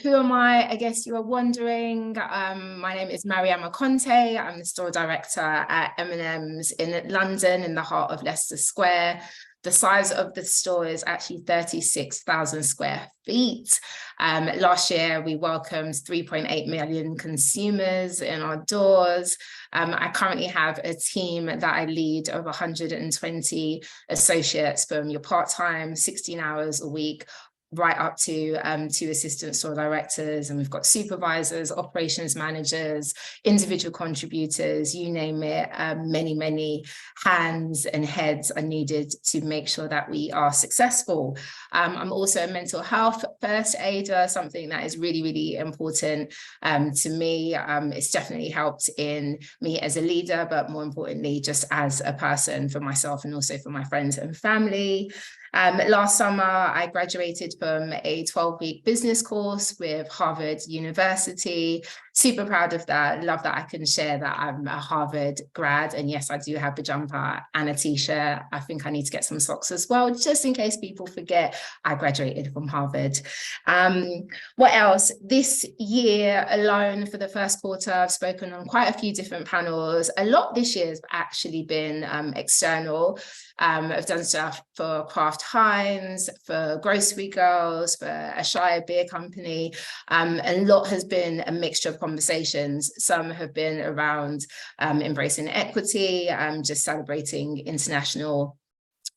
who am I? I guess you are wondering. My name is Mariama Conteh. I'm the store director at M&M's in London, in the heart of Leicester Square. The size of the store is actually 36,000 square feet. Last year, we welcomed 3.8 million consumers in our doors. I currently have a team that I lead of 120 associates, from your part-time, 16 hours a week, right up to 2 assistant store directors, and we've got supervisors, operations managers, individual contributors, you name it. Many hands and heads are needed to make sure that we are successful. I'm also a mental health first aider, something that is really important to me. It's definitely helped in me as a leader, but more importantly, just as a person, for myself and also for my friends and family. Last summer, I graduated from a 12-week business course with Harvard University. Super proud of that. Love that I can share that I'm a Harvard grad. And yes, I do have the jumper and a t-shirt. I think I need to get some socks as well, just in case people forget I graduated from Harvard. What else? This year alone, for the first quarter, I've spoken on quite a few different panels. A lot this year has actually been external. I've done stuff for Kraft Heinz, for Grocery Girls, for a Shire beer company. A lot has been a mixture of conversations. Some have been around embracing equity, just celebrating International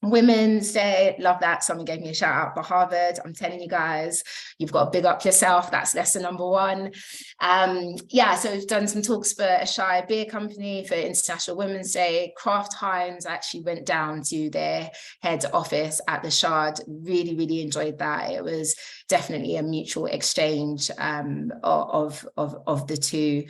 Women's Day. Love that. Someone gave me a shout out for Harvard. I'm telling you guys, you've got to big up yourself. That's lesson number 1. Yeah, so we've done some talks for a Shire beer company for International Women's Day. Kraft Heinz actually went down to their head office at the Shard. Really enjoyed that. It was definitely a mutual exchange of the two.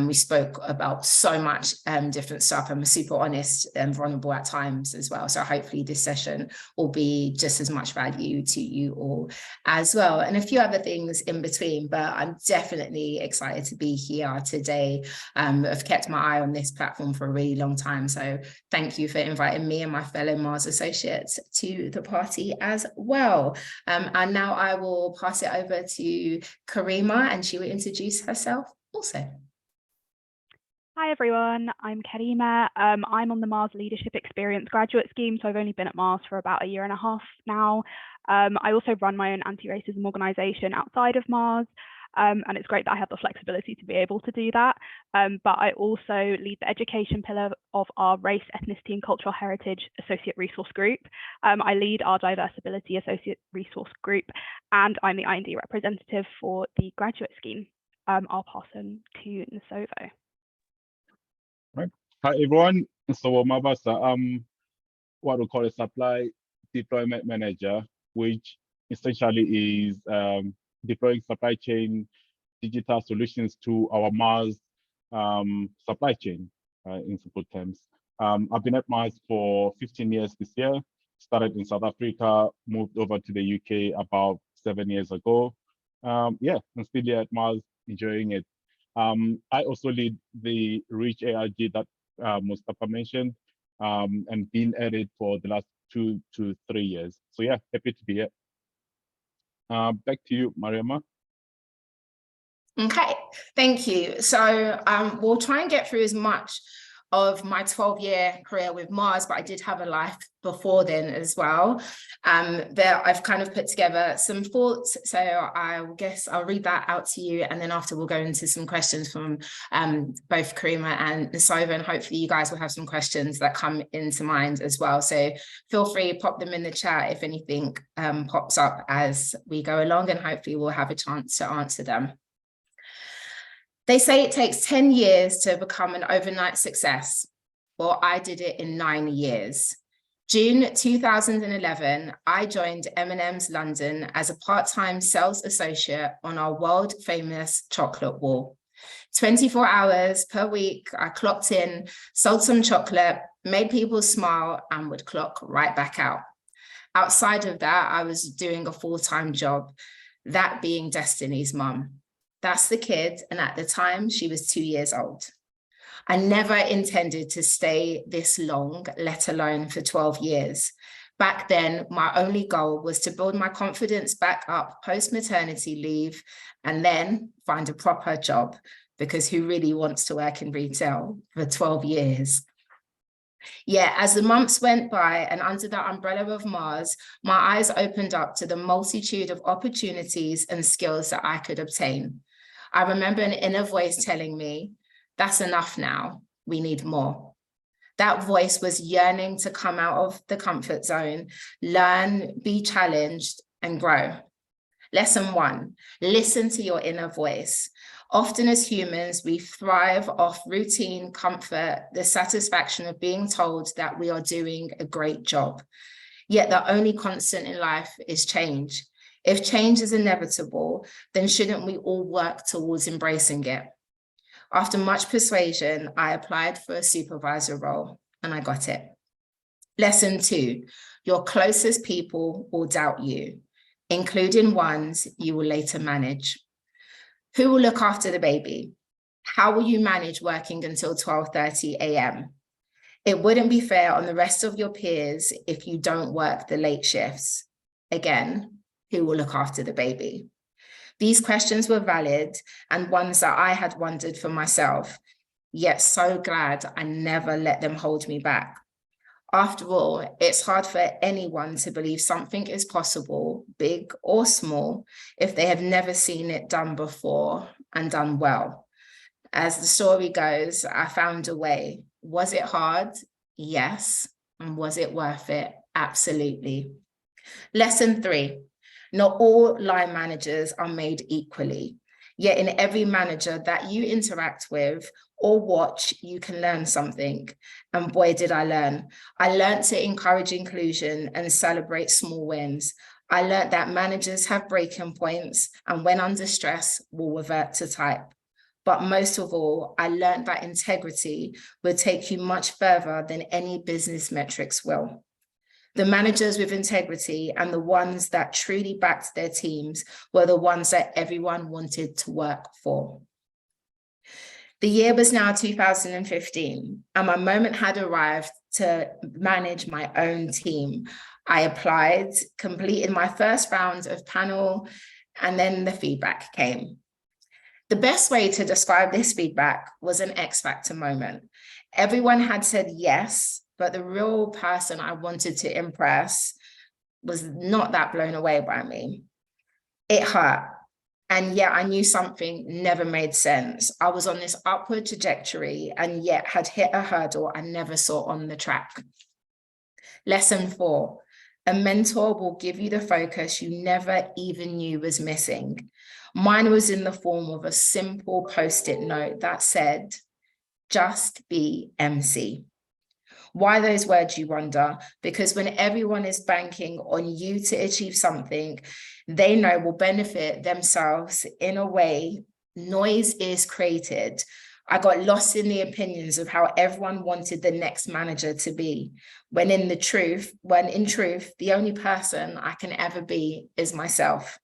We spoke about so much different stuff, and we're super honest and vulnerable at times as well. So hopefully this session will be just as much value to you all as well, and a few other things in between. But I'm definitely excited to be here today. I've kept my eye on this platform for a really long time, so thank you for inviting me and my fellow Mars associates to the party as well. And now I will pass it over to Karima, and she will introduce herself also. Hi everyone, I'm Karima. I'm on the Mars Leadership Experience graduate scheme, so I've only been at Mars for about 1.5 years now. I also run my own anti-racism organisation outside of Mars, and it's great that I have the flexibility to be able to do that. But I also lead the education pillar of our Race, Ethnicity and Cultural Heritage Associate Resource Group. I lead our Diversability Associate Resource Group, and I'm the I&D representative for the graduate scheme. I'll pass on to Nsovo. Right. Hi everyone. So Mabasa, what we call a supply deployment manager, which essentially is deploying supply chain digital solutions to our Mars supply chain, in simple terms. I've been at Mars for 15 years this year. Started in South Africa, moved over to the UK about 7 years ago. Yeah, I'm still here at Mars, enjoying it. I also lead the Reach ARG that Mustafa mentioned, and been at it for the last 2 to 3 years. So yeah, happy to be here. Back to you, Mariama. Okay, thank you. So we'll try and get through as much of my 12-year career with Mars, but I did have a life before then as well. There I've kind of put together some thoughts, so I guess I'll read that out to you, and then after we'll go into some questions from both Karima and Nsovo, and hopefully you guys will have some questions that come into mind as well. So feel free to pop them in the chat if anything pops up as we go along, and hopefully we'll have a chance to answer them. They say it takes 10 years to become an overnight success. Well, I did it in 9 years. June 2011, I joined M&M's London as a part-time sales associate on our world-famous chocolate wall. 24 hours per week, I clocked in, sold some chocolate, made people smile, and would clock right back out. Outside of that, I was doing a full-time job, that being Destiny's mum. That's the kid, and at the time, she was 2 years old. I never intended to stay this long, let alone for 12 years. Back then, my only goal was to build my confidence back up post-maternity leave and then find a proper job, because who really wants to work in retail for 12 years? Yeah, as the months went by and under the umbrella of Mars, my eyes opened up to the multitude of opportunities and skills that I could obtain. I remember an inner voice telling me, that's enough now, we need more. That voice was yearning to come out of the comfort zone, learn, be challenged, and grow. Lesson 1, listen to your inner voice. Often as humans, we thrive off routine, comfort, the satisfaction of being told that we are doing a great job. Yet the only constant in life is change. If change is inevitable, then shouldn't we all work towards embracing it? After much persuasion, I applied for a supervisor role and I got it. Lesson 2, your closest people will doubt you, including ones you will later manage. Who will look after the baby? How will you manage working until 12:30 a.m.? It wouldn't be fair on the rest of your peers if you don't work the late shifts. Again, who will look after the baby? These questions were valid and ones that I had wondered for myself, yet so glad I never let them hold me back. After all, it's hard for anyone to believe something is possible, big or small, if they have never seen it done before and done well. As the story goes, I found a way. Was it hard? Yes. And was it worth it? Absolutely. Lesson 3, not all line managers are made equally. Yet in every manager that you interact with or watch, you can learn something. And boy, did I learn. I learned to encourage inclusion and celebrate small wins. I learned that managers have breaking points and when under stress will revert to type. But most of all, I learned that integrity will take you much further than any business metrics will. The managers with integrity and the ones that truly backed their teams were the ones that everyone wanted to work for. The year was now 2015, and my moment had arrived to manage my own team. I applied, completed my first round of panel, and then the feedback came. The best way to describe this feedback was an X Factor moment. Everyone had said yes, but the real person I wanted to impress was not that blown away by me. It hurt. And yet I knew something never made sense. I was on this upward trajectory and yet had hit a hurdle I never saw on the track. Lesson 4, a mentor will give you the focus you never even knew was missing. Mine was in the form of a simple post-it note that said, just be MC. Why those words, you wonder? Because when everyone is banking on you to achieve something they know will benefit themselves in a way, noise is created. I got lost in the opinions of how everyone wanted the next manager to be, when in truth, the only person I can ever be is myself.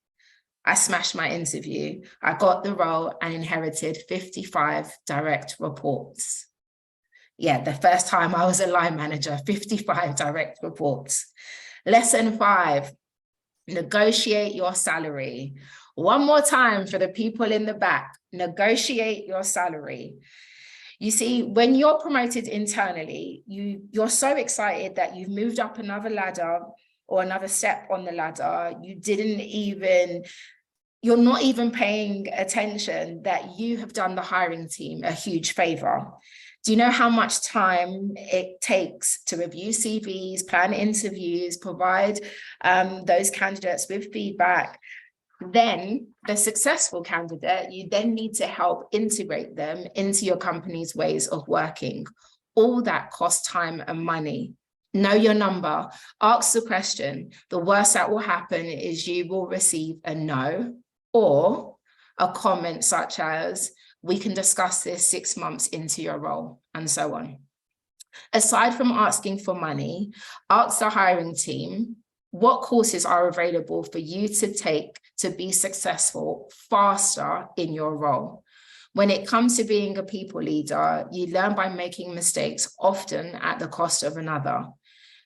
I smashed my interview. I got the role and inherited 55 direct reports. Yeah, the first time I was a line manager, 55 direct reports. Lesson 5, negotiate your salary. One more time for the people in the back, negotiate your salary. You see, when you're promoted internally, you're so excited that you've moved up another ladder or another step on the ladder. You're not even paying attention that you have done the hiring team a huge favor. Do you know how much time it takes to review CVs, plan interviews, provide those candidates with feedback? Then the successful candidate, you then need to help integrate them into your company's ways of working. All that costs time and money. Know your number, ask the question. The worst that will happen is you will receive a no or a comment such as, we can discuss this 6 months into your role, and so on. Aside from asking for money, ask the hiring team, what courses are available for you to take to be successful faster in your role? When it comes to being a people leader, you learn by making mistakes, often at the cost of another.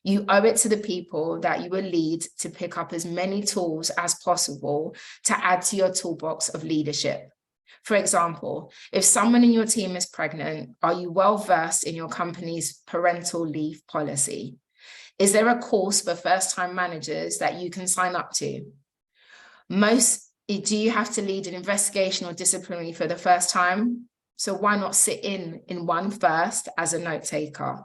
You owe it to the people that you will lead to pick up as many tools as possible to add to your toolbox of leadership. For example, if someone in your team is pregnant, are you well versed in your company's parental leave policy? Is there a course for first-time managers that you can sign up to? Do you have to lead an investigation or disciplinary for the first time? So why not sit in one first as a note taker?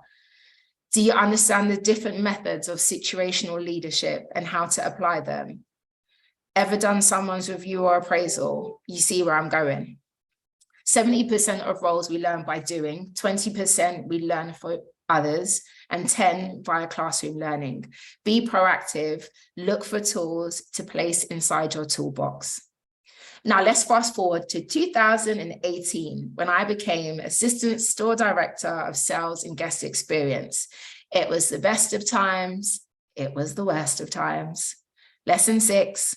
Do you understand the different methods of situational leadership and how to apply them? Ever done someone's review or appraisal? You see where I'm going. 70% of roles we learn by doing, 20% we learn for others, and 10 via classroom learning. Be proactive, look for tools to place inside your toolbox. Now let's fast forward to 2018, when I became Assistant Store Director of Sales and Guest Experience. It was the best of times, it was the worst of times. Lesson 6,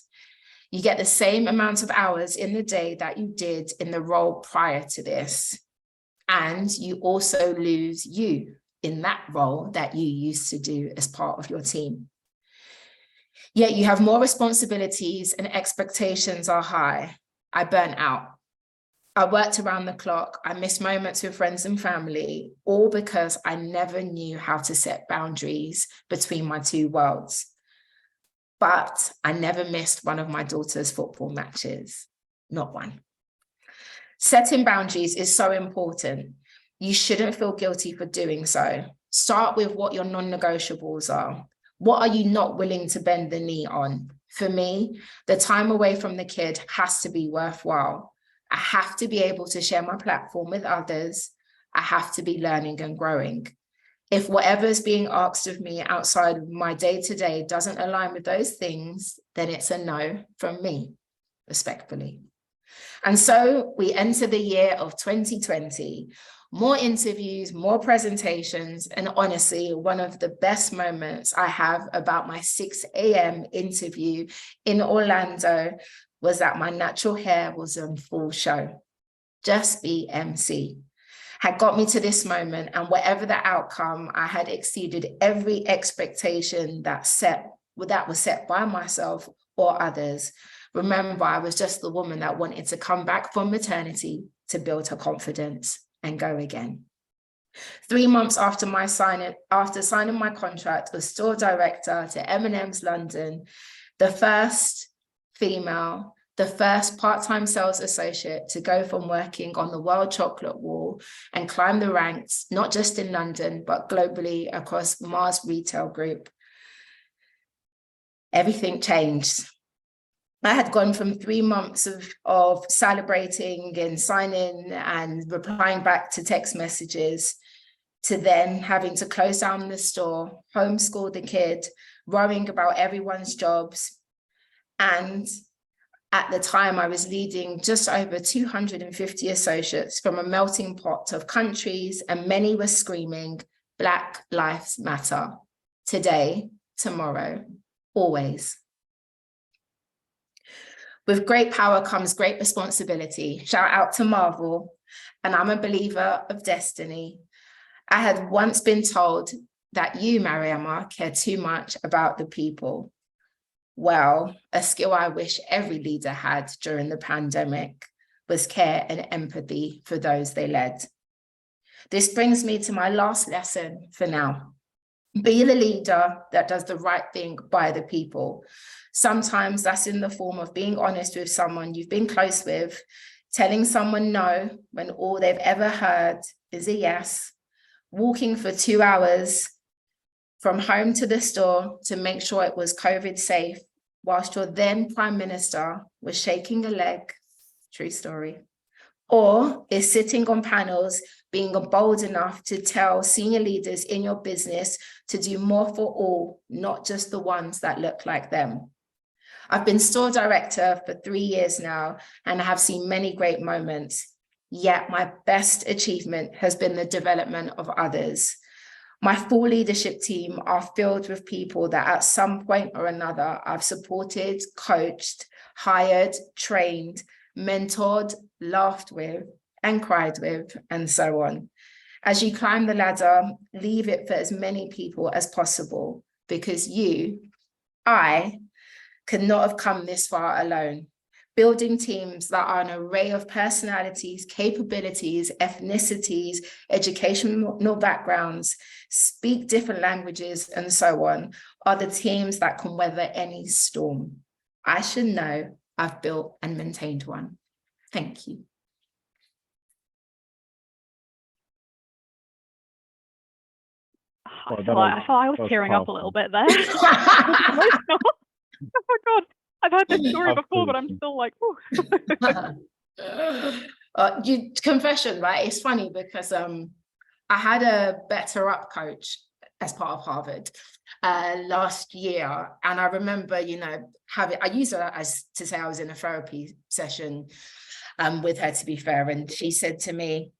you get the same amount of hours in the day that you did in the role prior to this. And you also lose you in that role that you used to do as part of your team. Yet you have more responsibilities and expectations are high. I burnt out. I worked around the clock. I missed moments with friends and family, all because I never knew how to set boundaries between my two worlds. But I never missed one of my daughter's football matches, not one. Setting boundaries is so important. You shouldn't feel guilty for doing so. Start with what your non-negotiables are. What are you not willing to bend the knee on? For me, the time away from the kid has to be worthwhile. I have to be able to share my platform with others. I have to be learning and growing. If whatever is being asked of me outside of my day-to-day doesn't align with those things, then it's a no from me, respectfully. And so we enter the year of 2020. More interviews, more presentations, and honestly, one of the best moments I have about my 6 a.m. interview in Orlando was that my natural hair was in full show. Just be MC. Had got me to this moment, and whatever the outcome, I had exceeded every expectation that was set by myself or others. Remember, I was just the woman that wanted to come back from maternity to build her confidence and go again. 3 months after signing my contract as store director to M&M's London, the first female, the first part-time sales associate to go from working on the World Chocolate Wall and climb the ranks, not just in London, but globally across Mars Retail Group. Everything changed. I had gone from 3 months of celebrating and signing and replying back to text messages to then having to close down the store, homeschool the kid, worrying about everyone's jobs. And at the time, I was leading just over 250 associates from a melting pot of countries, and many were screaming, Black Lives Matter. Today, tomorrow, always. With great power comes great responsibility. Shout out to Marvel. And I'm a believer of destiny. I had once been told that you, Mariama, care too much about the people. Well, a skill I wish every leader had during the pandemic was care and empathy for those they led. This brings me to my last lesson for now. Be the leader that does the right thing by the people. Sometimes that's in the form of being honest with someone you've been close with, telling someone no when all they've ever heard is a yes, walking for 2 hours from home to the store to make sure it was COVID safe, whilst your then Prime Minister was shaking a leg, true story, or is sitting on panels being bold enough to tell senior leaders in your business to do more for all, not just the ones that look like them. I've been store director for 3 years now, and I have seen many great moments, yet my best achievement has been the development of others. My full leadership team are filled with people that at some point or another I've supported, coached, hired, trained, mentored, laughed with, and cried with, and so on. As you climb the ladder, leave it for as many people as possible, because I could not have come this far alone. Building teams that are an array of personalities, capabilities, ethnicities, educational backgrounds, speak different languages, and so on, are the teams that can weather any storm. I should know I've built and maintained one. Thank you. I feel like I was tearing up a little bit there. Oh my God, I've heard this story before, but I'm still like, confession, right? It's funny because I had a Better Up coach as part of Harvard last year, and I remember, I used her as to say I was in a therapy session with her, to be fair, and she said to me,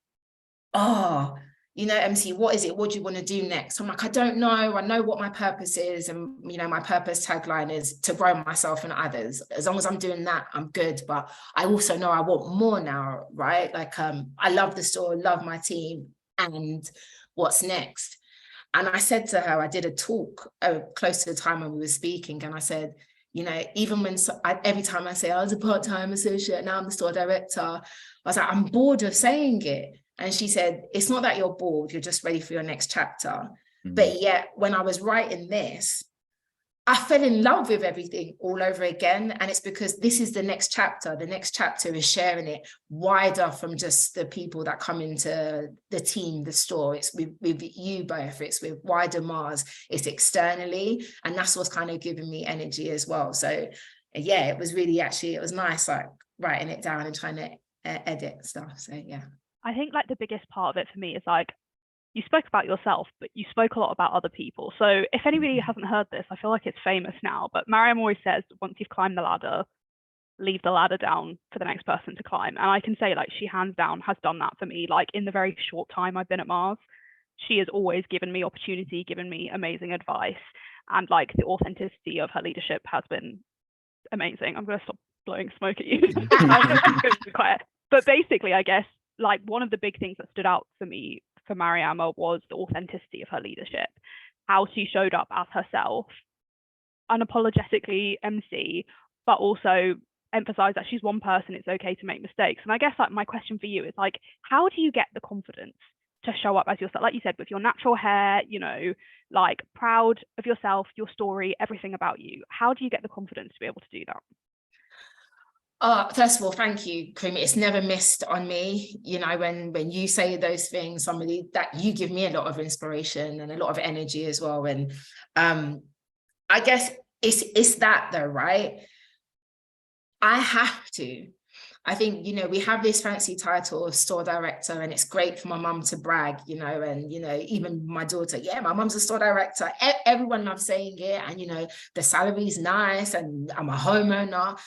"Oh, MC, what is it? What do you want to do next?" I'm like, "I don't know. I know what my purpose is." And, my purpose tagline is to grow myself and others. As long as I'm doing that, I'm good. But I also know I want more now, right? Like, I love the store, love my team, and what's next? And I said to her, I did a talk close to the time when we were speaking. And I said, even when every time I say I was a part-time associate, now I'm the store director, I was like, I'm bored of saying it. And she said, it's not that you're bored, you're just ready for your next chapter. Mm-hmm. But yet, when I was writing this, I fell in love with everything all over again. And it's because this is the next chapter. The next chapter is sharing it wider from just the people that come into the team, the store. It's with you both, it's with wider Mars, it's externally. And that's what's kind of giving me energy as well. So yeah, it was really it was nice, like writing it down and trying to edit stuff. So yeah. I think like the biggest part of it for me is like, you spoke about yourself, but you spoke a lot about other people. So if anybody hasn't heard this, I feel like it's famous now, but Mariam always says, once you've climbed the ladder, leave the ladder down for the next person to climb. And I can say like she hands down has done that for me. Like in the very short time I've been at Mars, she has always given me opportunity, given me amazing advice. And like the authenticity of her leadership has been amazing. I'm going to stop blowing smoke at you. I'm going to be quiet. But basically, I guess, like one of the big things that stood out for me for Mariama was the authenticity of her leadership, how she showed up as herself, unapologetically MC, but also emphasize that she's one person, it's okay to make mistakes. And I guess like my question for you is like, how do you get the confidence to show up as yourself, like you said, with your natural hair, like proud of yourself, your story, everything about you? How do you get the confidence to be able to do that? First of all, thank you, Kumi. It's never missed on me. When you say those things, somebody that you give me a lot of inspiration and a lot of energy as well. And I guess it's that though, right? I have to. I think, we have this fancy title of store director, and it's great for my mum to brag, and, even my daughter, yeah, my mum's a store director. Everyone loves saying it. And, the salary's nice and I'm a homeowner.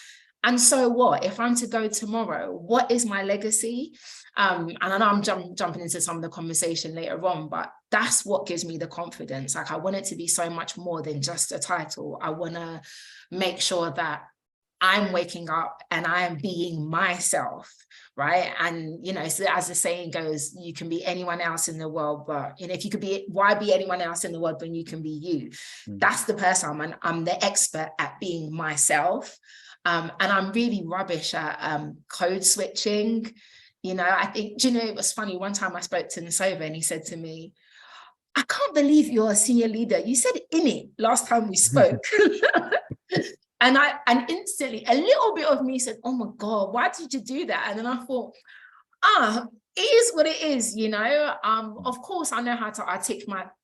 And so what? If I'm to go tomorrow, what is my legacy? And I know I'm jumping into some of the conversation later on, but that's what gives me the confidence. Like, I want it to be so much more than just a title. I want to make sure that I'm waking up and I am being myself, right? And, so as the saying goes, you can be anyone else in the world, but, if you could be, why be anyone else in the world when you can be you? Mm-hmm. That's the person I'm the expert at being myself. And I'm really rubbish at code switching. I think, it was funny. One time I spoke to Nsova and he said to me, I can't believe you're a senior leader. You said in it last time we spoke. And instantly a little bit of me said, oh my God, why did you do that? And then I thought, it is what it is, Of course, I know how to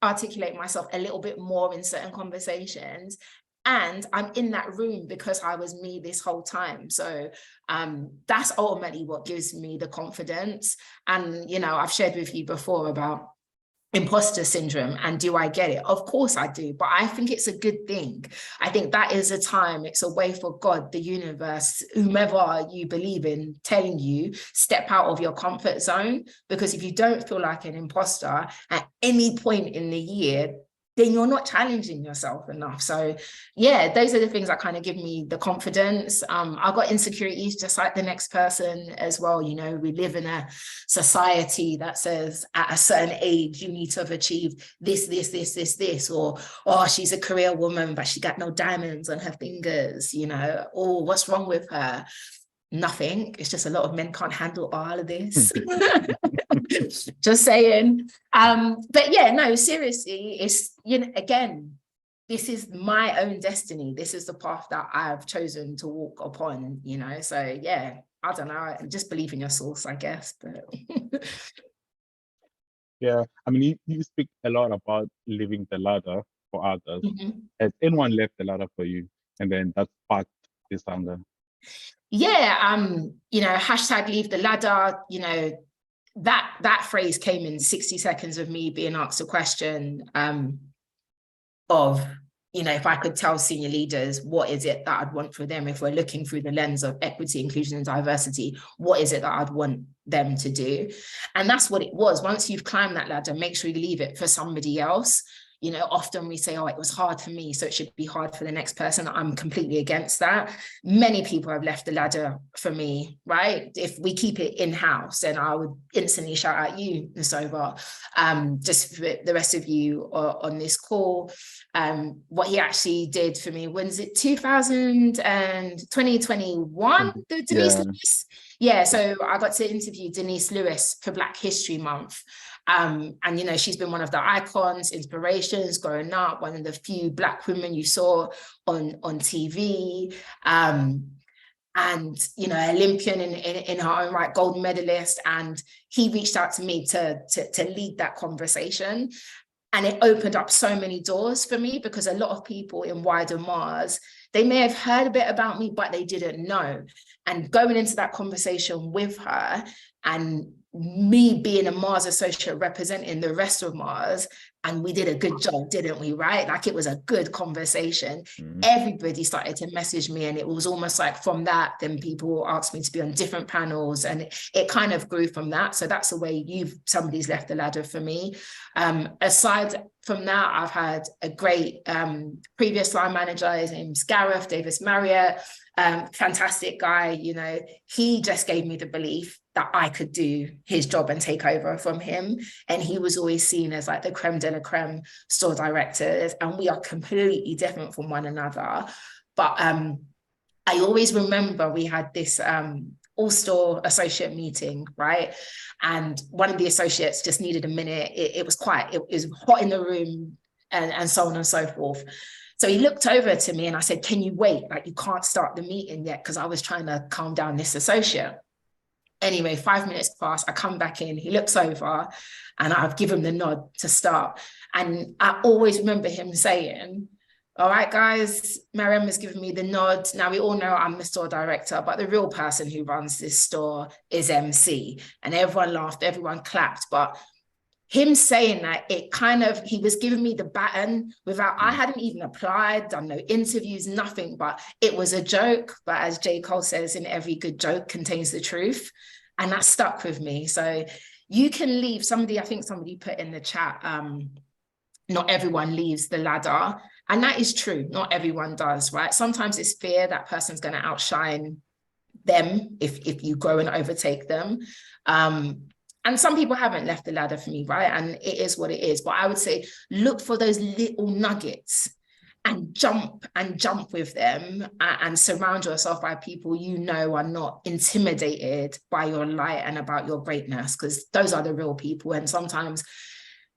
articulate myself a little bit more in certain conversations. And I'm in that room because I was me this whole time. So that's ultimately what gives me the confidence. And, I've shared with you before about imposter syndrome. And do I get it? Of course I do. But I think it's a good thing. I think that is a time, it's a way for God, the universe, whomever you believe in, telling you, step out of your comfort zone. Because if you don't feel like an imposter at any point in the year, then you're not challenging yourself enough. So yeah, those are the things that kind of give me the confidence. I've got insecurities just like the next person as well. You know, we live in a society that says at a certain age, you need to have achieved this, or, oh, she's a career woman, but she got no diamonds on her fingers, you know, oh, what's wrong with her? Nothing. It's just a lot of men can't handle all of this. Just saying. But yeah, no, seriously, it's, you know, again, this is my own destiny. This is the path that I've chosen to walk upon, you know. So yeah, I don't know, just believe in your source, I guess. But Yeah, I mean, you speak a lot about leaving the ladder for others. Has anyone left the ladder for you? And then that sparked this anger. Yeah, you know, hashtag leave the ladder, you know, that phrase came in 60 seconds of me being asked a question of, you know, if I could tell senior leaders, what is it that I'd want for them if we're looking through the lens of equity, inclusion, and diversity, what is it that I'd want them to do? And that's what it was. Once you've climbed that ladder, make sure you leave it for somebody else. You know, often we say, oh, it was hard for me, so it should be hard for the next person. I'm completely against that. Many people have left the ladder for me, right? If we keep it in-house, then I would instantly shout out you, Nsoba, just for the rest of you on this call. What he actually did for me, when is it 2021, Denise Lewis? Yeah, so I got to interview Denise Lewis for Black History Month. And, you know, she's been one of the icons, inspirations growing up, one of the few Black women you saw on TV. And, you know, Olympian in her own right, gold medalist. And he reached out to me to lead that conversation. And it opened up so many doors for me, because a lot of people in wider Mars, they may have heard a bit about me, but they didn't know. And going into that conversation with her, and me being a Mars associate representing the rest of Mars, and we did a good job, didn't we, right? Like, it was a good conversation. Everybody started to message me, and it was almost like from that, then people asked me to be on different panels, and it kind of grew from that. So that's the way somebody's left the ladder for me. Aside from that, I've had a great previous line manager. His name's Gareth Davis Marriott. Fantastic guy. You know, he just gave me the belief that I could do his job and take over from him. And he was always seen as like the creme de la creme store directors, and we are completely different from one another. But I always remember we had this all-store associate meeting, right? And one of the associates just needed a minute. It was hot in the room, and so on and so forth. So he looked over to me and I said, can you wait? Like, you can't start the meeting yet, because I was trying to calm down this associate. Anyway, 5 minutes pass, I come back in, he looks over, and I've given him the nod to start. And I always remember him saying, all right, guys, Mariam has given me the nod. Now, we all know I'm the store director, but the real person who runs this store is MC. And everyone laughed, everyone clapped. But him saying that, he was giving me the baton without, I hadn't even applied, done no interviews, nothing, but it was a joke. But as J. Cole says, in every good joke contains the truth. And that stuck with me. So you can leave. I think somebody put in the chat, not everyone leaves the ladder. And that is true. Not everyone does, right? Sometimes it's fear that person's going to outshine them if you grow and overtake them. And some people haven't left the ladder for me, right? And it is what it is. But I would say, look for those little nuggets and jump with them, and surround yourself by people you know are not intimidated by your light and about your greatness, because those are the real people. And sometimes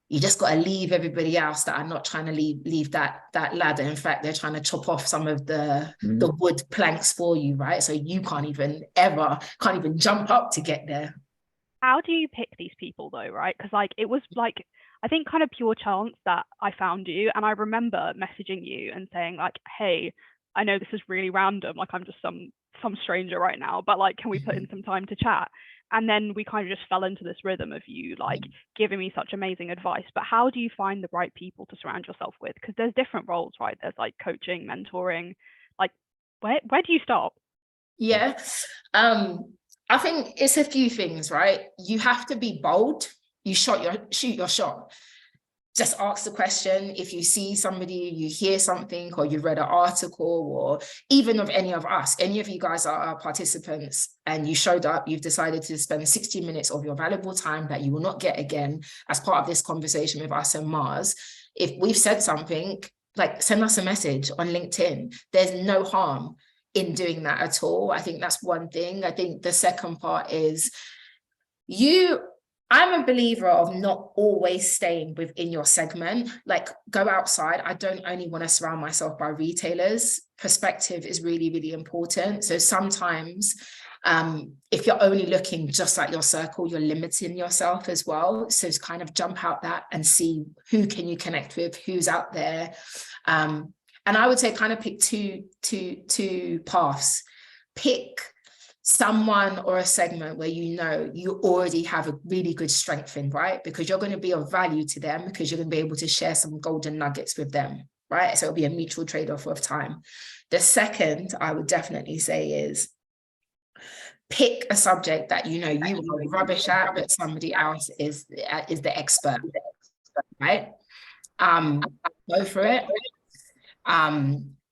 you just got to leave everybody else that are not trying to leave that ladder. In fact, they're trying to chop off some of the wood planks for you, right? So you can't even jump up to get there. How do you pick these people though, right? Because like, it was like, I think kind of pure chance that I found you. And I remember messaging you and saying like, hey, I know this is really random, like I'm just some stranger right now, but like, can we put in some time to chat? And then we kind of just fell into this rhythm of you like giving me such amazing advice. But how do you find the right people to surround yourself with? Because there's different roles, right? There's like coaching, mentoring, like where do you start? Yeah. I think it's a few things, right? You have to be bold. You shoot your shot. just ask the question. If you see somebody, you hear something, or you've read an article, or even of any of us, any of you guys are our participants, and you showed up, you've decided to spend 60 minutes of your valuable time that you will not get again as part of this conversation with us and Mars. If we've said something, like, send us a message on LinkedIn. There's no harm in doing that at all. I think that's one thing. I think the second part is I'm a believer of not always staying within your segment. Like, go outside. I don't only want to surround myself by retailers. Perspective is really, really important. So sometimes if you're only looking just at your circle, you're limiting yourself as well. So it's kind of jump out that and see who can you connect with, who's out there. And I would say kind of pick two paths. Pick someone or a segment where you know you already have a really good strength in, right? Because you're going to be of value to them, because you're going to be able to share some golden nuggets with them, right? So it'll be a mutual trade-off of time. The second I would definitely say is pick a subject that you know you are rubbish at, but somebody else is the expert, right? Go for it.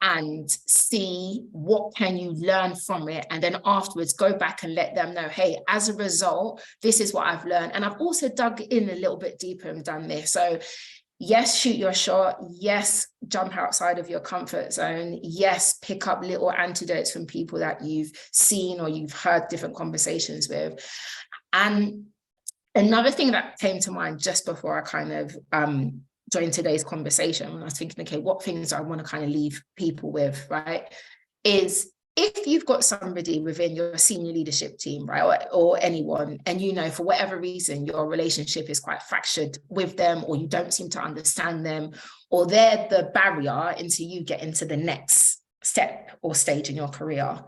And see what can you learn from it, and then afterwards go back and let them know, hey, as a result, this is what I've learned, and I've also dug in a little bit deeper and done this. So yes, shoot your shot. Yes, jump outside of your comfort zone. Yes, pick up little antidotes from people that you've seen or you've heard different conversations with. And another thing that came to mind just before I kind of join today's conversation, when I was thinking, okay, what things I want to kind of leave people with, right, is if you've got somebody within your senior leadership team, right, or anyone, and you know, for whatever reason, your relationship is quite fractured with them, or you don't seem to understand them, or they're the barrier into you getting to the next step or stage in your career,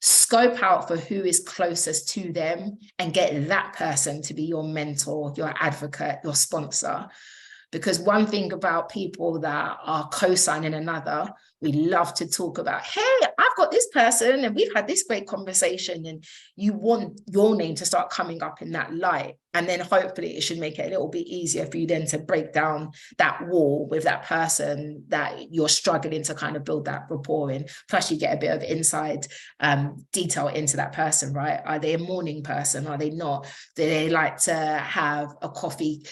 scope out for who is closest to them and get that person to be your mentor, your advocate, your sponsor. Because one thing about people that are co-signing another, we love to talk about, hey, I've got this person and we've had this great conversation, and you want your name to start coming up in that light. And then hopefully it should make it a little bit easier for you then to break down that wall with that person that you're struggling to kind of build that rapport in. Plus you get a bit of inside detail into that person, right? Are they a morning person? Are they not? Do they like to have a coffee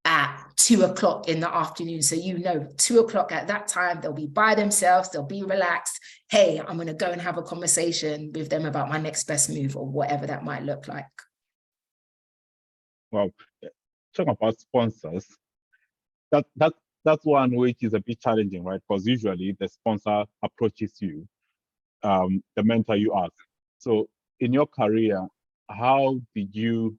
at 2 o'clock in the afternoon? So you know 2 o'clock at that time, they'll be by themselves, they'll be relaxed. Hey, I'm going to go and have a conversation with them about my next best move, or whatever that might look like. Well, talking about sponsors, that's one which is a bit challenging, right? Because usually the sponsor approaches you, the mentor you ask. So in your career, how did you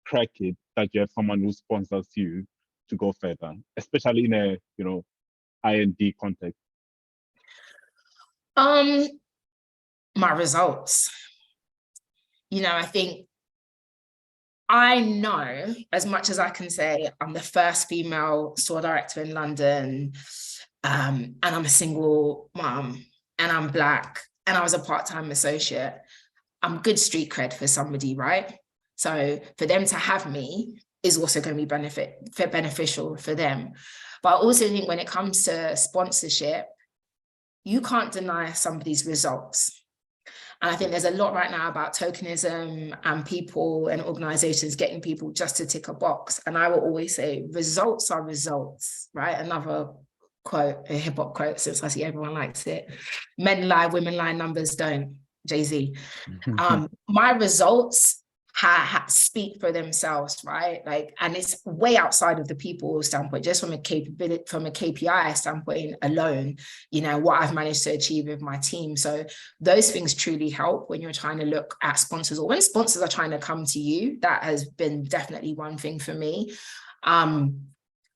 crack it that you have someone who sponsors you to go further, especially in a I&D context? My results. I think I know, as much as I can say, I'm the first female store director in London, and I'm a single mom, and I'm Black, and I was a part-time associate. I'm good street cred for somebody, right? So for them to have me is also going to be beneficial for them. But I also think when it comes to sponsorship, you can't deny somebody's results. And I think there's a lot right now about tokenism and people and organizations getting people just to tick a box. And I will always say, results are results, right? Another quote, a hip hop quote, since I see everyone likes it. Men lie, women lie, numbers don't. Jay-Z. My results speak for themselves, right? Like, and it's way outside of the people standpoint, just from a KPI standpoint alone, what I've managed to achieve with my team. So those things truly help when you're trying to look at sponsors, or when sponsors are trying to come to you. That has been definitely one thing for me.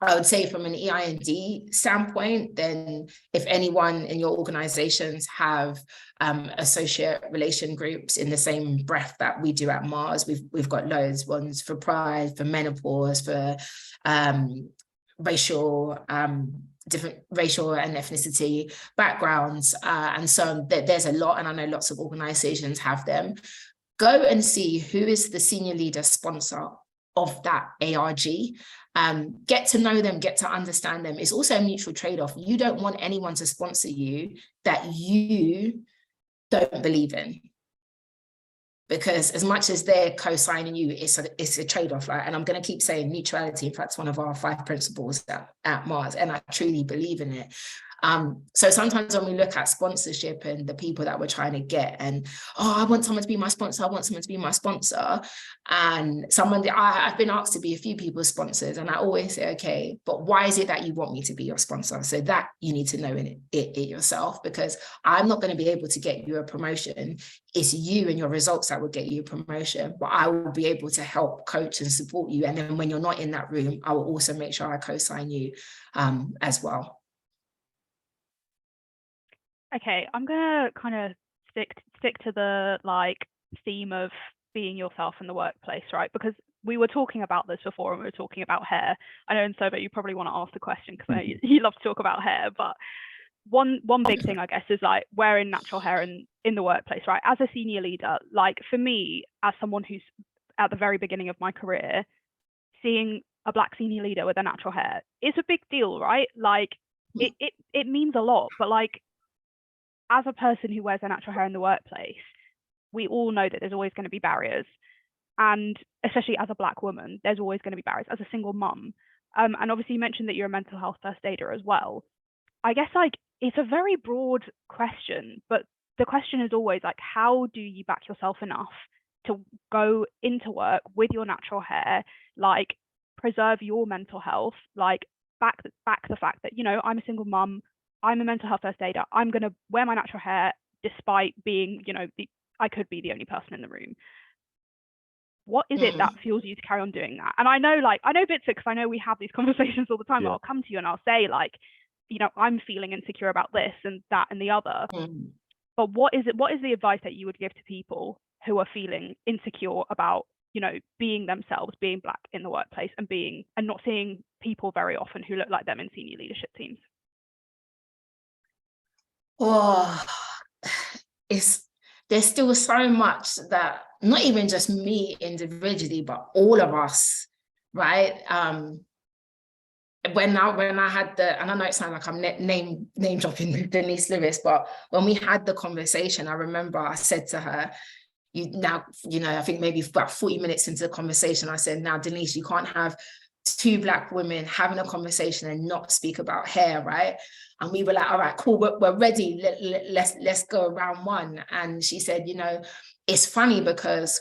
I would say from an EI&D standpoint, then if anyone in your organizations have associate relation groups in the same breath that we do at Mars, we've got loads, ones for pride, for menopause, for different racial and ethnicity backgrounds, and so there's a lot, and I know lots of organizations have them. Go and see who is the senior leader sponsor of that ARG. Get to know them, get to understand them. It's also a mutual trade-off. You don't want anyone to sponsor you that you don't believe in. Because as much as they're co-signing you, it's a trade-off, right? And I'm going to keep saying neutrality. In fact, it's one of our 5 principles at Mars, and I truly believe in it. So sometimes when we look at sponsorship and the people that we're trying to get, and I want someone to be my sponsor, I want someone to be my sponsor, and I've been asked to be a few people's sponsors, and I always say, okay, but why is it that you want me to be your sponsor? So that you need to know it yourself, because I'm not going to be able to get you a promotion. It's you and your results that will get you a promotion, but I will be able to help coach and support you. And then when you're not in that room, I will also make sure I co-sign you as well. Okay, I'm gonna kind of stick to the theme of being yourself in the workplace, right? Because we were talking about this before, and we were talking about hair. I know, and so, but you probably want to ask the question because I know you love to talk about hair. But one big thing, I guess, is like wearing natural hair in the workplace, right? As a senior leader, like for me, as someone who's at the very beginning of my career, seeing a Black senior leader with a natural hair is a big deal, right? Like it means a lot, but like, as a person who wears their natural hair in the workplace, we all know that there's always going to be barriers. And especially as a Black woman, there's always going to be barriers as a single mum. And obviously you mentioned that you're a mental health first aider as well. I guess like it's a very broad question, but the question is always like, how do you back yourself enough to go into work with your natural hair, like preserve your mental health, like back the fact that, you know, I'm a single mum, I'm a mental health first aider, I'm going to wear my natural hair despite being, you know, I could be the only person in the room. What is it that fuels you to carry on doing that? And I know bits because I know we have these conversations all the time. I'll come to you and I'll say like, you know, I'm feeling insecure about this and that and the other. But what is the advice that you would give to people who are feeling insecure about, you know, being themselves, being Black in the workplace and not seeing people very often who look like them in senior leadership teams? Oh, there's still so much that not even just me individually, but all of us, right? When I had and I know it sounds like I'm name dropping Denise Lewis, but when we had the conversation, I remember I said to her, I think maybe about 40 minutes into the conversation, I said, now, Denise, you can't have 2 Black women having a conversation and not speak about hair, right? And we were like, all right, cool, we're ready. Let's go round 1. And she said, you know, it's funny because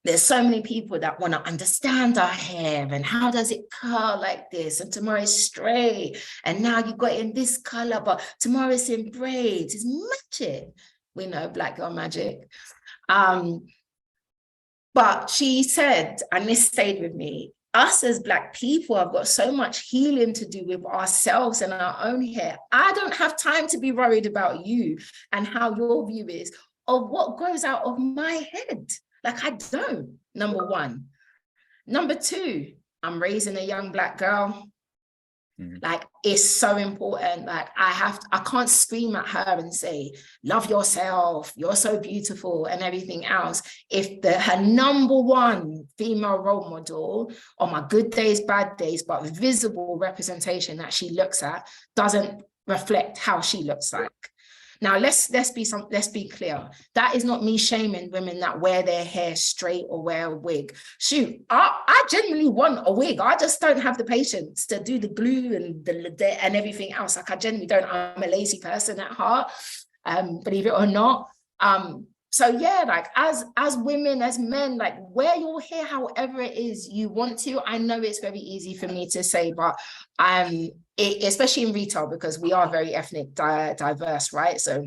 there's so many people that want to understand our hair and how does it curl like this, and tomorrow it's straight, and now you got it in this color, but tomorrow it's in braids. It's magic. We know Black girl magic. But she said, and this stayed with me, us as Black people have got so much healing to do with ourselves and our own hair. I don't have time to be worried about you and how your view is of what grows out of my head. Like, I don't, number 1. Number 2, I'm raising a young Black girl. Like, it's so important. Like, I can't scream at her and say, love yourself, you're so beautiful and everything else, if her number 1 female role model on my good days, bad days, but visible representation that she looks at doesn't reflect how she looks like. Now, let's be clear. That is not me shaming women that wear their hair straight or wear a wig. Shoot, I genuinely want a wig. I just don't have the patience to do the glue and and everything else. Like, I genuinely don't. I'm a lazy person at heart, believe it or not. So yeah, like as women, as men, like, wear your hair however it is you want to. I know it's very easy for me to say, but especially in retail, because we are very ethnic diverse, right? So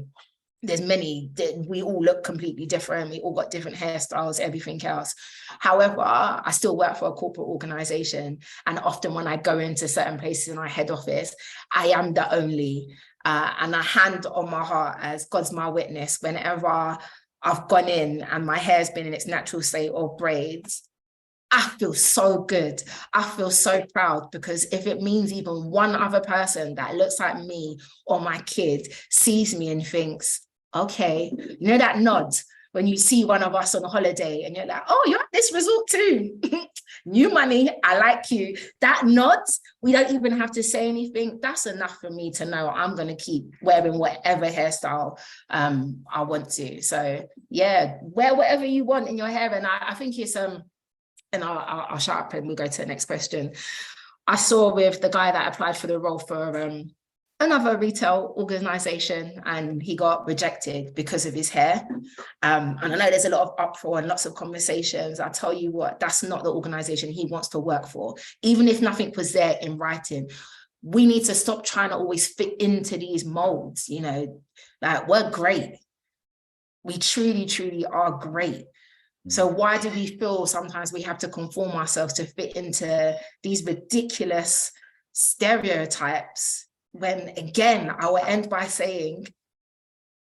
there's we all look completely different. We all got different hairstyles, everything else. However, I still work for a corporate organization. And often when I go into certain places in our head office, I am the only, and I hand on my heart, as God's my witness, whenever I've gone in and my hair's been in its natural state or braids, I feel so good. I feel so proud, because if it means even one other person that looks like me or my kid sees me and thinks, okay, you know, that nod when you see one of us on a holiday and you're like, oh, you're at this resort too. New money, I like you. That nod, we don't even have to say anything. That's enough for me to know I'm going to keep wearing whatever hairstyle I want to. So yeah, wear whatever you want in your hair. And I think it's, and I'll shut up and we'll go to the next question. I saw with the guy that applied for the role for another retail organization, and he got rejected because of his hair. And I know there's a lot of uproar and lots of conversations. I tell you what, that's not the organization he wants to work for. Even if nothing was there in writing, we need to stop trying to always fit into these molds, you know, like we're great. We truly, truly are great. So why do we feel sometimes we have to conform ourselves to fit into these ridiculous stereotypes? When again, I will end by saying,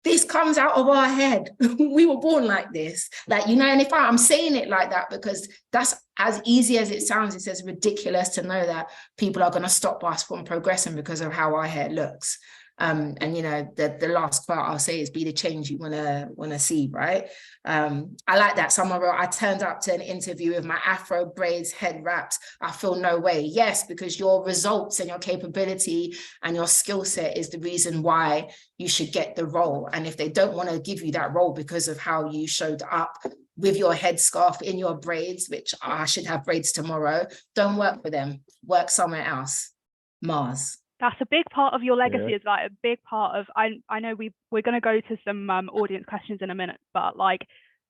this comes out of our head. We were born like this. Like, you know, and if I'm saying it like that, because that's as easy as it sounds, it's as ridiculous to know that people are going to stop us from progressing because of how our hair looks. And you know, the last part I'll say is be the change you wanna see, right? I like that. Someone wrote, I turned up to an interview with my afro braids, head wraps. I feel no way. Yes, because your results and your capability and your skill set is the reason why you should get the role. And if they don't want to give you that role because of how you showed up with your headscarf in your braids, which I should have braids tomorrow, don't work for them. Work somewhere else. Mars. That's a big part of your legacy. Is like a big part of, I know we're going to go to some audience questions in a minute, but like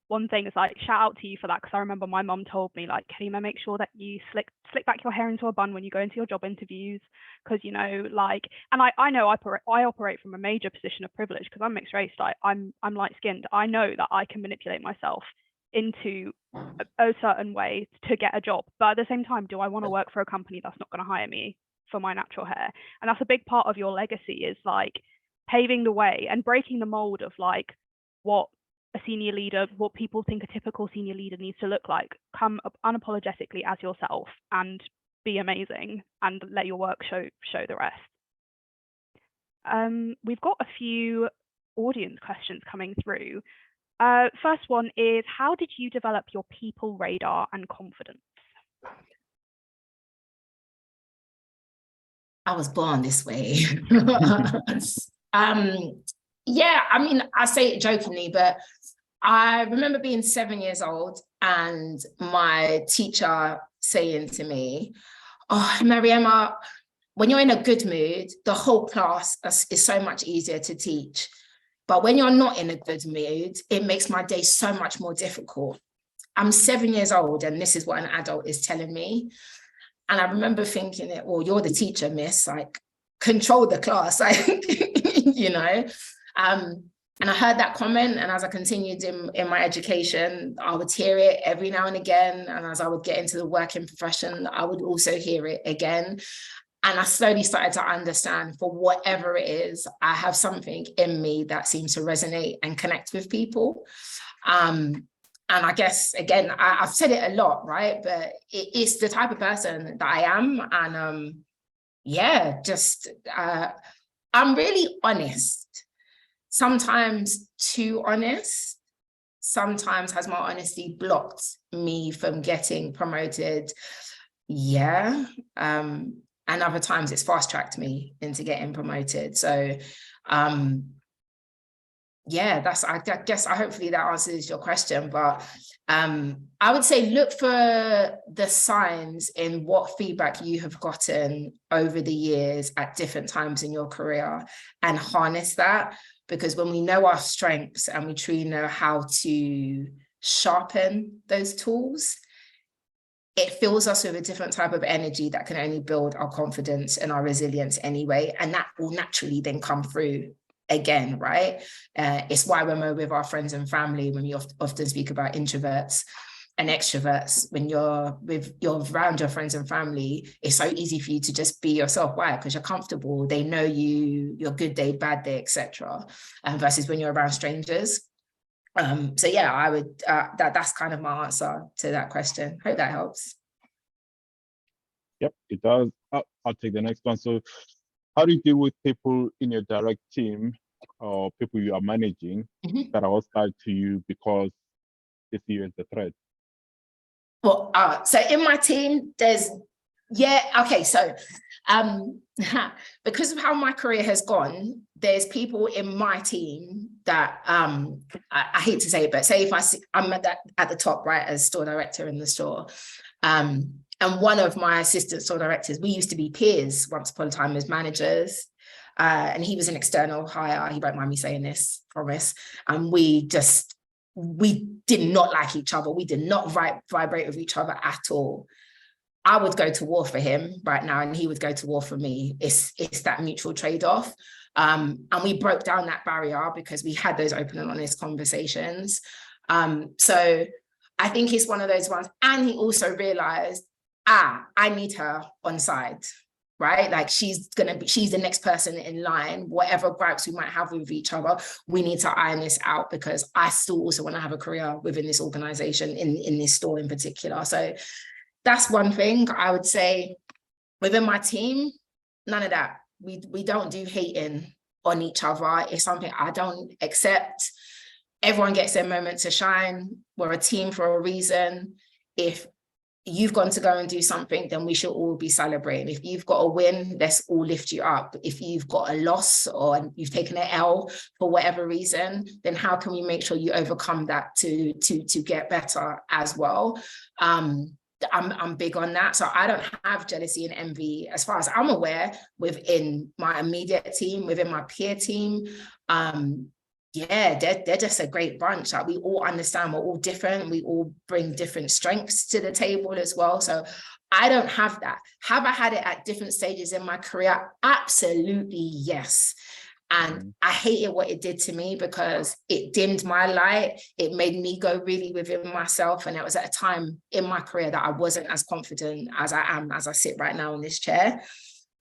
one thing is like, shout out to you for that, because I remember my mum told me, like, Karima, make sure that you slick back your hair into a bun when you go into your job interviews, because, you know, like, and I know I operate from a major position of privilege because I'm mixed race. Like I'm light skinned. I know that I can manipulate myself into a certain way to get a job, but at the same time, do I want to work for a company that's not going to hire me for my natural hair? And that's a big part of your legacy, is like paving the way and breaking the mold of like what a senior leader, what people think a typical senior leader needs to look like. Come unapologetically as yourself and be amazing, and let your work show the rest. We've got a few audience questions coming through. First one is, how did you develop your people radar and confidence? I was born this way. Yeah, I mean, I say it jokingly, but I remember being 7 years old and my teacher saying to me, oh, Mariama, when you're in a good mood, the whole class is so much easier to teach. But when you're not in a good mood, it makes my day so much more difficult. I'm 7 years old and this is what an adult is telling me. And I remember thinking, well, you're the teacher, miss, like, control the class, like, you know. And I heard that comment, and as I continued in my education, I would hear it every now and again. And as I would get into the working profession, I would also hear it again. And I slowly started to understand, for whatever it is, I have something in me that seems to resonate and connect with people. And I guess, again, I've said it a lot, right? But it's the type of person that I am. And yeah, just, I'm really honest. Sometimes too honest. Sometimes has my honesty blocked me from getting promoted. Yeah. And other times it's fast-tracked me into getting promoted. So, yeah, I guess hopefully that answers your question, but I would say look for the signs in what feedback you have gotten over the years at different times in your career and harness that, because when we know our strengths and we truly know how to sharpen those tools, it fills us with a different type of energy that can only build our confidence and our resilience anyway, and that will naturally then come through again, right? It's why when we're with our friends and family, when we often speak about introverts and extroverts, when you're around your friends and family, it's so easy for you to just be yourself. Why? Because you're comfortable. They know you, your good day, bad day, etc. Versus when you're around strangers. So yeah, I would. That's kind of my answer to that question. Hope that helps. Yep, it does. I'll take the next one. So, how do you deal with people in your direct team or people you are managing that are hostile to you because they see you as a threat? Well, so in my team, there's, okay, so because of how my career has gone, there's people in my team that I hate to say it, but say if I'm at the top, right, as store director in the store, and one of my assistant store directors, we used to be peers once upon a time as managers, and he was an external hire. He won't mind me saying this, promise. And we did not like each other. We did not vibrate with each other at all. I would go to war for him right now, and he would go to war for me. It's that mutual trade-off. And we broke down that barrier because we had those open and honest conversations. So I think it's one of those ones. And he also realized, I need her on side, right? Like she's the next person in line. Whatever gripes we might have with each other, we need to iron this out, because I still also want to have a career within this organization, in this store in particular. So that's one thing I would say. Within my team, none of that. We don't do hating on each other. It's something I don't accept. Everyone gets their moment to shine. We're a team for a reason. If you've gone to go and do something, then we should all be celebrating. If you've got a win, let's all lift you up. If you've got a loss or you've taken an L for whatever reason, then how can we make sure you overcome that to get better as well? I'm big on that. So I don't have jealousy and envy, as far as I'm aware, within my immediate team, within my peer team. They're just a great bunch. Like, we all understand we're all different. We all bring different strengths to the table as well. So I don't have that. Have I had it at different stages in my career? Absolutely, yes. And I hated what it did to me, because it dimmed my light. It made me go really within myself. And it was at a time in my career that I wasn't as confident as I am, as I sit right now in this chair.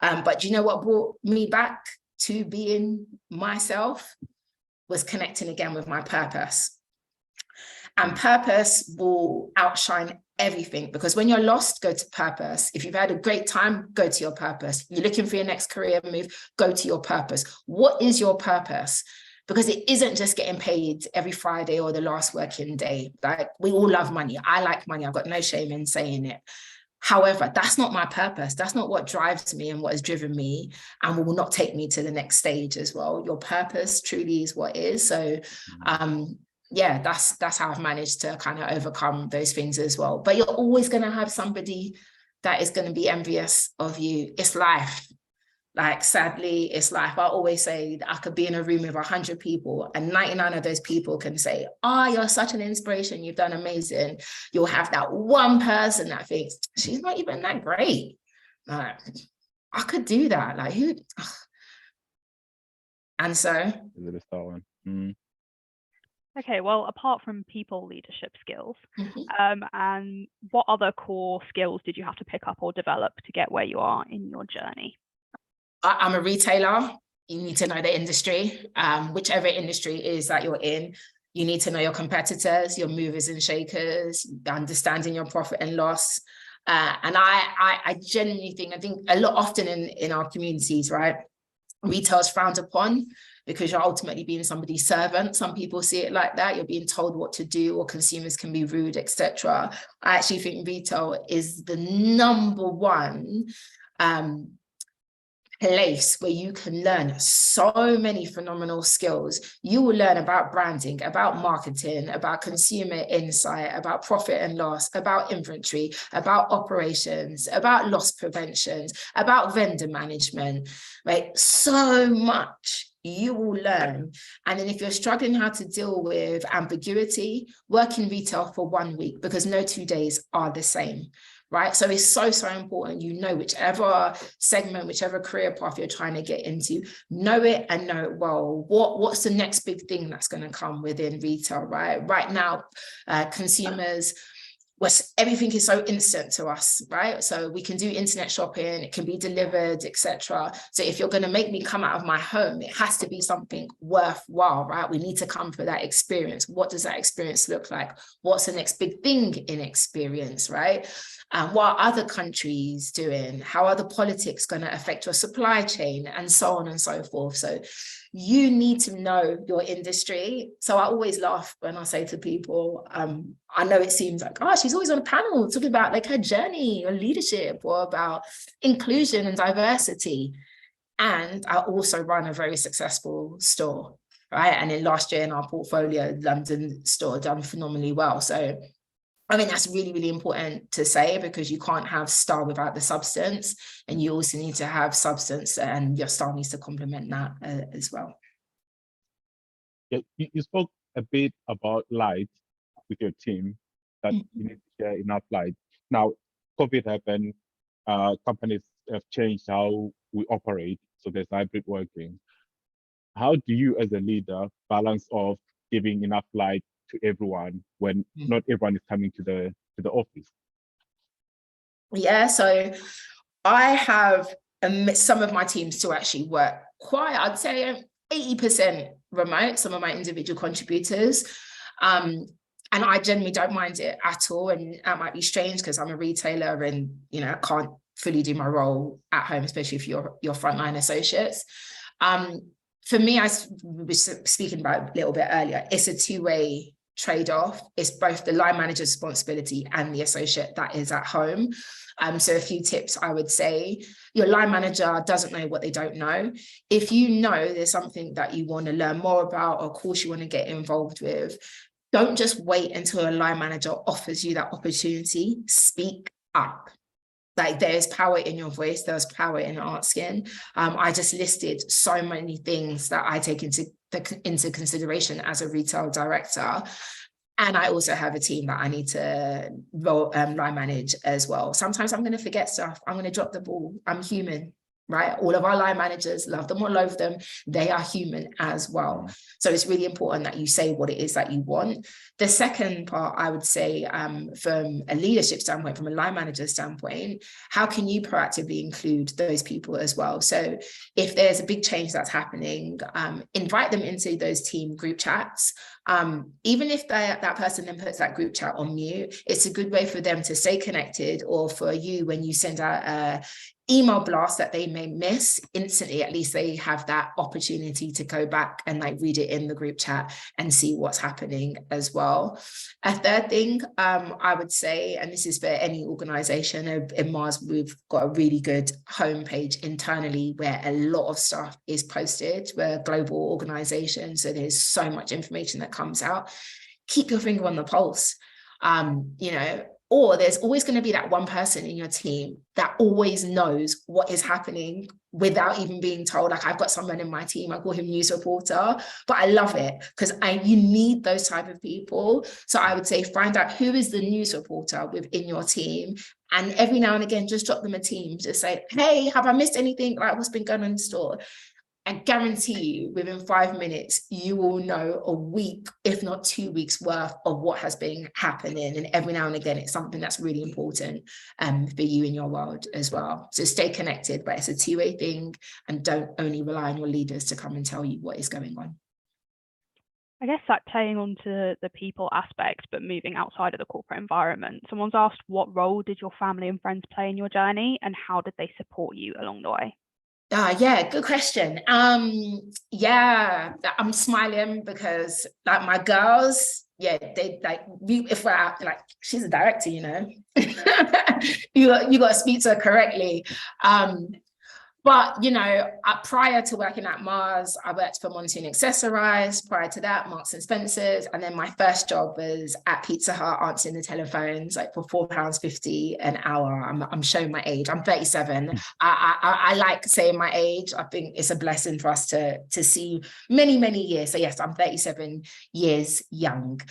But do you know what brought me back to being myself? Was connecting again with my purpose. And purpose will outshine everything, because when you're lost, go to purpose. If you've had a great time, go to your purpose. You're looking for your next career move, go to your purpose. What is your purpose? Because it isn't just getting paid every Friday or the last working day. Like, we all love money. I like money. I've got no shame in saying it. However, that's not my purpose. That's not what drives me and what has driven me, and will not take me to the next stage as well. Your purpose truly is what is. So that's how I've managed to kind of overcome those things as well. But you're always going to have somebody that is going to be envious of you. It's life. Like, sadly, it's life. I always say that I could be in a room with 100 people, and 99 of those people can say, you're such an inspiration, you've done amazing. You'll have that one person that thinks, she's not even that great. Like, I could do that. Like, who? And so. Okay, well, apart from people leadership skills, and what other core skills did you have to pick up or develop to get where you are in your journey? I'm a retailer. You need to know the industry, whichever industry it is that you're in. You need to know your competitors, your movers and shakers, understanding your profit and loss. And I genuinely think a lot often in our communities, right, retail is frowned upon, because you're ultimately being somebody's servant. Some people see it like that. You're being told what to do, or consumers can be rude, etc. I actually think retail is the #1 place where you can learn so many phenomenal skills. You will learn about branding, about marketing, about consumer insight, about profit and loss, about inventory, about operations, about loss prevention, about vendor management, right? So much you will learn. And then if you're struggling how to deal with ambiguity, work in retail for 1 week, because no 2 days are the same. Right. So it's so important, whichever segment, whichever career path you're trying to get into, know it and know it well. What's the next big thing that's going to come within retail, right? Right now, consumers, everything is so instant to us, right? So we can do internet shopping, it can be delivered, etc. So if you're going to make me come out of my home, it has to be something worthwhile, right? We need to come for that experience. What does that experience look like? What's the next big thing in experience, right? What are other countries doing? How are the politics going to affect your supply chain, and so on and so forth? So you need to know your industry. So I always laugh when I say to people, I know it seems like, oh, she's always on a panel talking about like her journey or leadership or about inclusion and diversity. And I also run a very successful store, right? And in last year in our portfolio, London store done phenomenally well. So I think that's really, really important to say, because you can't have style without the substance, and you also need to have substance, and your style needs to complement that as well. Yeah, you spoke a bit about light with your team, that you need to share enough light. Now, COVID happened, companies have changed how we operate, so there's hybrid working. How do you as a leader balance of giving enough light to everyone when not everyone is coming to the office? Yeah, so I have some of my teams still actually work quite, I'd say 80% remote, some of my individual contributors. And I generally don't mind it at all. And that might be strange because I'm a retailer and, you know, I can't fully do my role at home, especially if you're frontline associates. For me, I was speaking about a little bit earlier, it's a two-way trade-off. It's both the line manager's responsibility and the associate that is at home. So a few tips I would say: your line manager doesn't know what they don't know. If you know there's something that you want to learn more about, or course you want to get involved with, don't just wait until a line manager offers you that opportunity. Speak up. Like, there's power in your voice, there's power in asking. I just listed so many things that I take into consideration as a retail director. And I also have a team that I need to line manage as well. Sometimes I'm going to forget stuff. I'm going to drop the ball. I'm human, right? All of our line managers, love them or loathe them, they are human as well. So it's really important that you say what it is that you want. The second part, I would say, from a leadership standpoint, from a line manager standpoint, how can you proactively include those people as well? So if there's a big change that's happening, invite them into those team group chats. Even if that person then puts that group chat on mute, it's a good way for them to stay connected, or for you, when you send out a email blast that they may miss, instantly, at least they have that opportunity to go back and like read it in the group chat and see what's happening as well. A third thing I would say, and this is for any organization, in Mars, we've got a really good homepage internally where a lot of stuff is posted. We're a global organization, so there's so much information that comes out. Keep your finger on the pulse. You know, or there's always going to be that one person in your team that always knows what is happening without even being told. Like, I've got someone in my team, I call him news reporter, but I love it because you need those type of people. So I would say find out who is the news reporter within your team, and every now and again, just drop them a team. Just say, hey, have I missed anything? Like, what's been going on in the store? I guarantee you, within 5 minutes, you will know a week, if not 2 weeks worth of what has been happening. And every now and again, it's something that's really important for you in your world as well. So stay connected, but it's a two-way thing, and don't only rely on your leaders to come and tell you what is going on. I guess that playing on to the people aspect, but moving outside of the corporate environment. Someone's asked, what role did your family and friends play in your journey, and how did they support you along the way? Yeah, good question. Yeah, I'm smiling because like my girls, yeah, they like, if we're out, like, she's a director, you know, you got to speak to her correctly. But, you know, prior to working at Mars, I worked for Monty & Accessorize. Prior to that, Marks and Spencer's. And then my first job was at Pizza Hut, answering the telephones, like for £4.50 an hour. I'm showing my age. I'm 37. I like saying my age. I think it's a blessing for us to see many, many years. So yes, I'm 37 years young.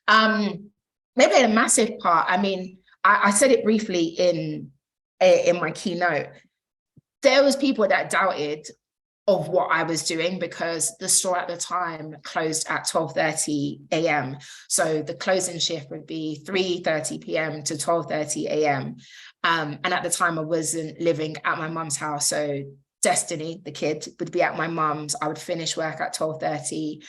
They played a massive part. I mean, I said it briefly in my keynote. There was people that doubted of what I was doing because the store at the time closed at 12:30 a.m. So the closing shift would be 3:30 p.m. to 12:30 a.m. And at the time I wasn't living at my mum's house. So Destiny, the kid, would be at my mum's. I would finish work at 12:30,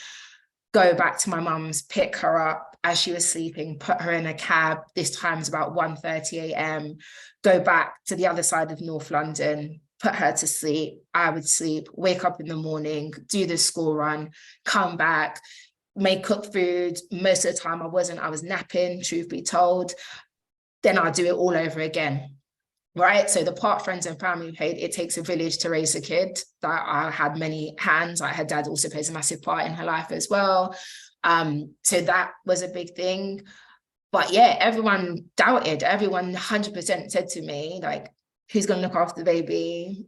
go back to my mum's, pick her up as she was sleeping, put her in a cab. This time's about 1:30 a.m. Go back to the other side of North London, put her to sleep, I would sleep, wake up in the morning, do the school run, come back, make cook food. Most of the time I was napping, truth be told. Then I'll do it all over again. Right. So the part friends and family played, it takes a village to raise a kid. That I had many hands. Her dad also plays a massive part in her life as well. So that was a big thing. But yeah, everyone doubted. Everyone 100% said to me, like, who's going to look after the baby?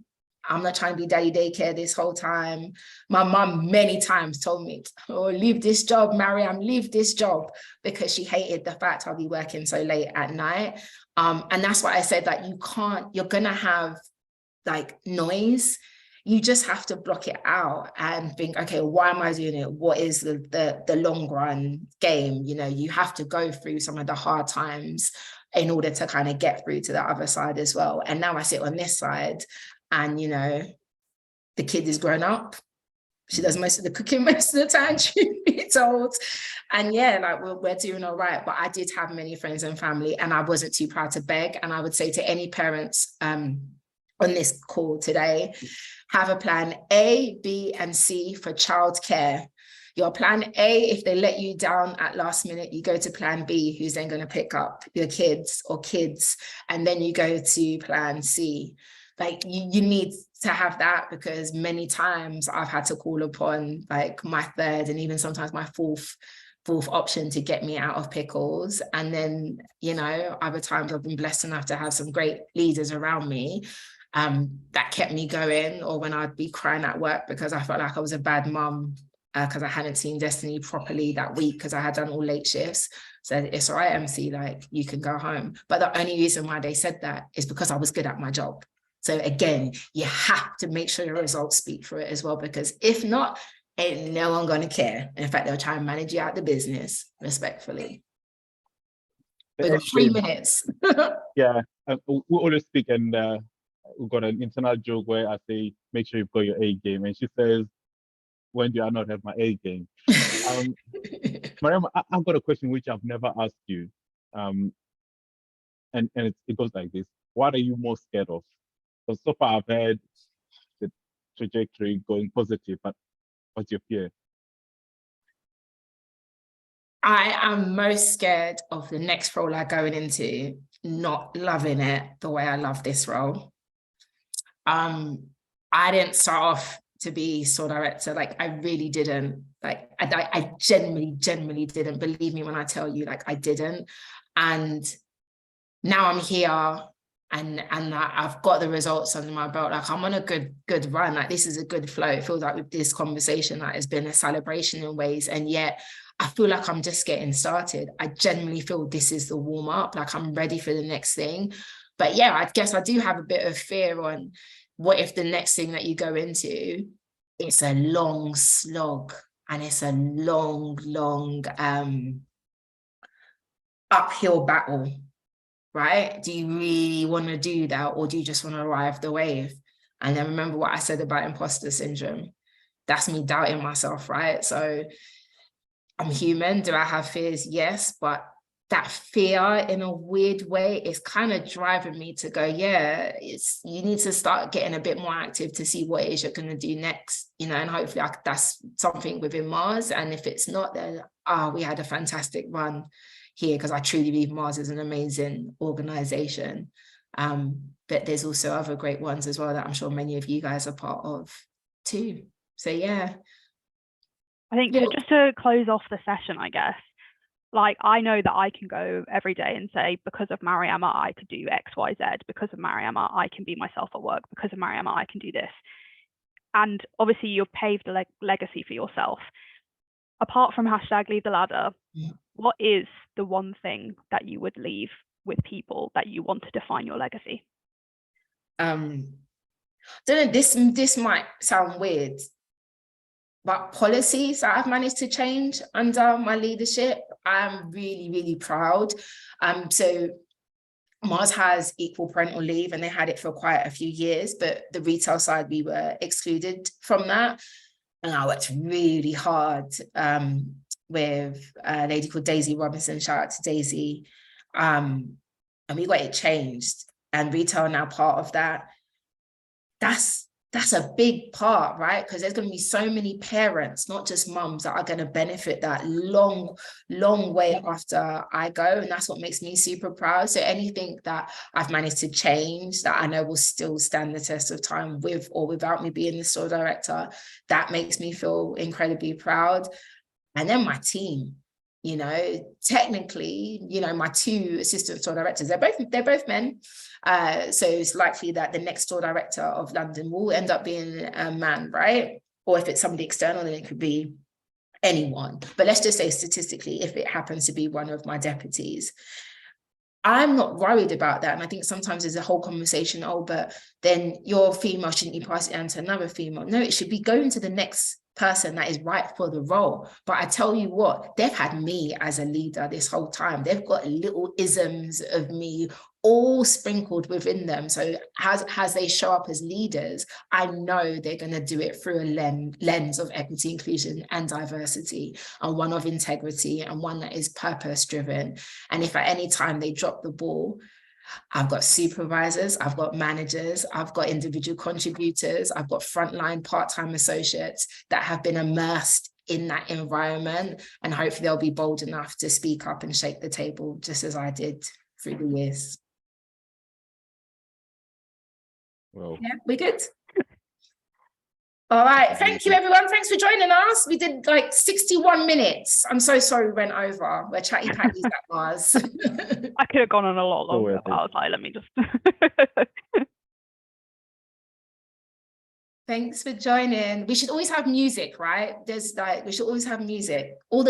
I'm not trying to be daddy daycare this whole time. My mum many times told me, oh, leave this job, Mariam, leave this job, because she hated the fact I'll be working so late at night. And that's why I said that you're going to have like noise. You just have to block it out and think, okay, why am I doing it? What is the long run game? You know, you have to go through some of the hard times in order to kind of get through to the other side as well. And now I sit on this side and, you know, the kid is grown up. She does most of the cooking most of the time, truth be told. And yeah, like we're doing all right. But I did have many friends and family, and I wasn't too proud to beg. And I would say to any parents on this call today, have a plan A, B, and C for childcare. Your plan A, if they let you down at last minute, you go to plan B, who's then going to pick up your kids or kids, and then you go to plan C. Like you need to have that, because many times I've had to call upon like my third and even sometimes my fourth option to get me out of pickles. And then, you know, other times I've been blessed enough to have some great leaders around me that kept me going, or when I'd be crying at work because I felt like I was a bad mum because I hadn't seen Destiny properly that week because I had done all late shifts. So it's all right, MC, like you can go home. But the only reason why they said that is because I was good at my job. So again, you have to make sure your results speak for it as well, because if not, ain't no one going to care. In fact, they'll try and manage you out the business, respectfully. We've got 3 minutes. Yeah, we always speak, and we've got an internal joke where I say, make sure you've got your A game. And she says, when do I not have my A game? Mariam, I've got a question which I've never asked you. And it goes like this. What are you most scared of? So far I've heard the trajectory going positive, but what's your fear? I am most scared of the next role I'm going into, not loving it the way I love this role. I didn't start off to be store director. Like I really didn't. Like I genuinely didn't. Believe me when I tell you, like I didn't. And now I'm here. And I've got the results under my belt. Like I'm on a good run. Like this is a good flow. It feels like with this conversation, that has been a celebration in ways. And yet I feel like I'm just getting started. I genuinely feel this is the warm up. Like I'm ready for the next thing. But yeah, I guess I do have a bit of fear on what if the next thing that you go into, it's a long slog and it's a long uphill battle. Right? Do you really want to do that, or do you just want to ride the wave? And then remember what I said about imposter syndrome. That's me doubting myself, right? So I'm human. Do I have fears? Yes, but that fear in a weird way is kind of driving me to go, yeah, you need to start getting a bit more active to see what it is you're going to do next, you know, and hopefully that's something within Mars. And if it's not, then we had a fantastic run here, because I truly believe Mars is an amazing organization. But there's also other great ones as well that I'm sure many of you guys are part of too. So yeah. I think just to close off the session, I guess, like I know that I can go every day and say, because of Mariama, I could do X, Y, Z. Because of Mariama, I can be myself at work. Because of Mariama, I can do this. And obviously you've paved a legacy for yourself. Apart from #leave the ladder, what is the one thing that you would leave with people that you want to define your legacy? Don't know, this might sound weird, but policies that I've managed to change under my leadership, I'm really proud. So Mars has equal parental leave, and they had it for quite a few years, but the retail side, we were excluded from that. And I worked really hard with a lady called Daisy Robinson. Shout out to Daisy. And we got it changed, and retail now part of that. that's a big part, right? Because there's going to be so many parents, not just mums, that are going to benefit that long way after I go. And that's what makes me super proud. So anything that I've managed to change that I know will still stand the test of time with or without me being the store director, that makes me feel incredibly proud. And then my team, you know, technically, you know, my two assistant store directors, they're both men. So it's likely that the next store director of London will end up being a man, right? Or if it's somebody external, then it could be anyone. But let's just say statistically, if it happens to be one of my deputies, I'm not worried about that. And I think sometimes there's a whole conversation, oh, but then you're female, shouldn't you pass it on to another female? No, it should be going to the next person that is right for the role. But I tell you what, they've had me as a leader this whole time. They've got little isms of me all sprinkled within them. So as they show up as leaders, I know they're going to do it through a lens of equity, inclusion, and diversity, and one of integrity, and one that is purpose driven. And if at any time they drop the ball, I've got supervisors, I've got managers, I've got individual contributors, I've got frontline part-time associates that have been immersed in that environment, and hopefully they'll be bold enough to speak up and shake the table, just as I did through the years. Well, yeah, we good? All right, thank you everyone. Thanks for joining us. We did like 61 minutes. I'm so sorry we went over. We're chatty patties that was. I could have gone on a lot longer, but I was like, let me just. Thanks for joining. We should always have music, right? We should always have music. All the